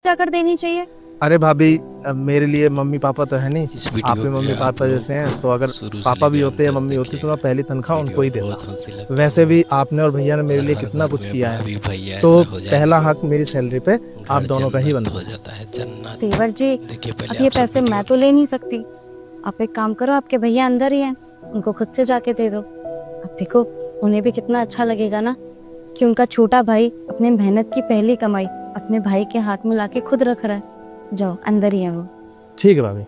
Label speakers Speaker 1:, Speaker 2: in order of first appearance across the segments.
Speaker 1: जाकर देनी चाहिए।
Speaker 2: अरे भाभी, मेरे लिए मम्मी पापा तो है नहीं, आपके मम्मी पापा जैसे हैं, तो अगर पापा भी होते या मम्मी होती तो मैं पहली तनख्वाह उनको ही देता। वैसे भी आपने और भैया ने मेरे लिए कितना कुछ किया है, तो पहला हक मेरी सैलरी पे आप दोनों का ही बनता है।
Speaker 1: देवर जी, अब ये पैसे मैं तो ले नहीं सकती। आप एक काम करो, आपके भैया अंदर ही हैं, उनको खुद से जाके दे दो। अब देखो, उन्हें भी कितना अच्छा लगेगा ना कि उनका छोटा भाई अपने मेहनत की पहली कमाई अपने भाई के हाथ में लाके खुद रख रहा है। जाओ, अंदर ही है वो।
Speaker 2: ठीक है भाभी।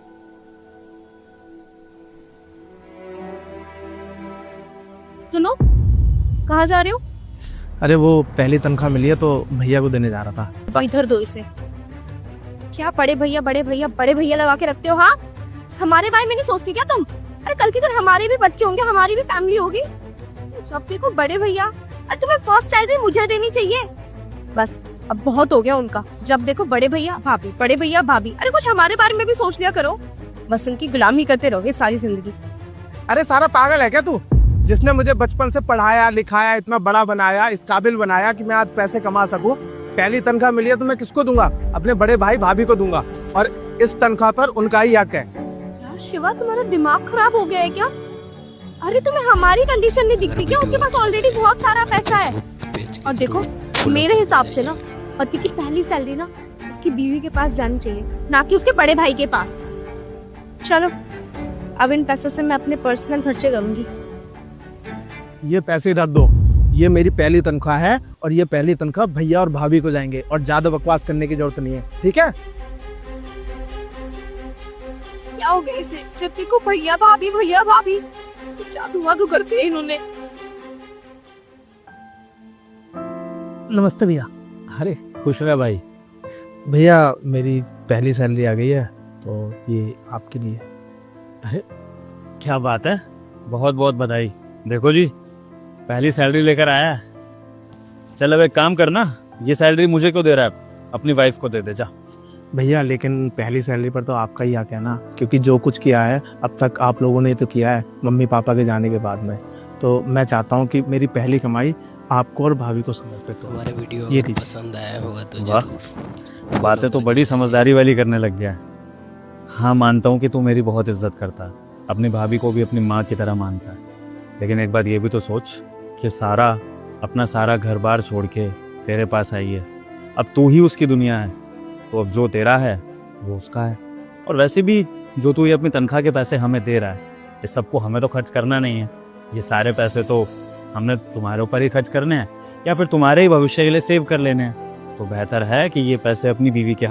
Speaker 3: सुनो, कहाँ जा रहे हो?
Speaker 2: अरे वो पहली तनख्वाह मिली है तो भैया को देने जा रहा था।
Speaker 3: इधर दो इसे। क्या बड़े भैया बड़े भैया बड़े भैया लगा के रखते हो? हाँ, हमारे बारे में नहीं सोचती क्या तुम? अरे कल के दिन हमारे भी बच्चे होंगे, हमारी भी फैमिली होगी। जब देखो बड़े भैया। अरे तुम्हें फर्स्ट सैलरी मुझे देनी चाहिए। बस अब बहुत हो गया उनका। जब देखो बड़े भैया भाभी, बड़े भैया भाभी। अरे कुछ हमारे बारे में भी सोच लिया करो। बस उनकी गुलामी करते रहोगे सारी जिंदगी।
Speaker 4: अरे सारा पागल है क्या तू? जिसने मुझे बचपन से पढ़ाया लिखाया, इतना बड़ा बनाया, इस काबिल बनाया कि मैं आज पैसे कमा सकूं। पहली तनख्वाह मिली है तो मैं किसको दूंगा? अपने बड़े भाई भाभी को दूंगा, और इस तनख्वाह पर उनका ही हक है।
Speaker 3: यार शिवा, तुम्हारा दिमाग खराब हो गया है क्या? अरे तुम्हें हमारी कंडीशन नहीं दिखती क्या? उनके पास ऑलरेडी बहुत सारा पैसा है। और देखो, मेरे हिसाब से ना पति की पहली सैलरी ना उसकी बीवी के पास जानी चाहिए, ना कि उसके बड़े भाई के पास। चलो, अब इन पैसों से मैं अपने पर्सनल खर्चे करूंगी।
Speaker 2: ये पैसे इधर दो। ये मेरी पहली तनख्वाह है और ये पहली तनख्वाह भैया और भाभी को जाएंगे, और ज्यादा बकवास करने की जरूरत नहीं है, ठीक है?
Speaker 3: क्या हो गया इसे? जब देखो भैया भाभी जादू वादू कर दिया इन्होंने।
Speaker 2: नमस्ते भैया।
Speaker 5: अरे खुश रह भाई।
Speaker 2: भैया मेरी पहली सैलरी आ गई है, तो ये आपके लिए।
Speaker 5: अरे क्या बात है, बहुत बहुत बधाई। देखो जी, पहली सैलरी लेकर आया है। चल अब एक काम करना, ये सैलरी मुझे क्यों दे रहा है, अपनी वाइफ को दे दे जा।
Speaker 2: भैया लेकिन पहली सैलरी पर तो आपका ही हक है ना, क्योंकि जो कुछ किया है अब तक आप लोगों ने तो किया है मम्मी पापा के जाने के बाद में। तो मैं चाहता हूँ कि मेरी पहली कमाई आपको और भाभी को समर्पित हो।
Speaker 6: हमारे वीडियो
Speaker 2: ये
Speaker 6: अगर पसंद आया होगा तो
Speaker 5: वाह,
Speaker 6: जरूर
Speaker 5: बातें तो बड़ी समझदारी वाली करने लग गया है। हाँ, मानता हूँ कि तू मेरी बहुत इज्जत करता है, अपनी भाभी को भी अपनी माँ की तरह मानता है, लेकिन एक बात ये भी तो सोच कि सारा अपना सारा घर बार छोड़ के तेरे पास आई है। अब तू ही उसकी दुनिया है, तो अब जो तेरा है वो उसका है। और वैसे भी जो तू ये अपनी तनख्वाह के पैसे हमें दे रहा है, इस सबको हमें तो खर्च करना नहीं है। ये सारे पैसे तो हमने तुम्हारे ऊपर ही खर्च करने हैं, या फिर तुम्हारे ही भविष्य के लिए सेव कर लेने हैं। तो बेहतर है कि ये पैसे अपनी बीवी के हाथ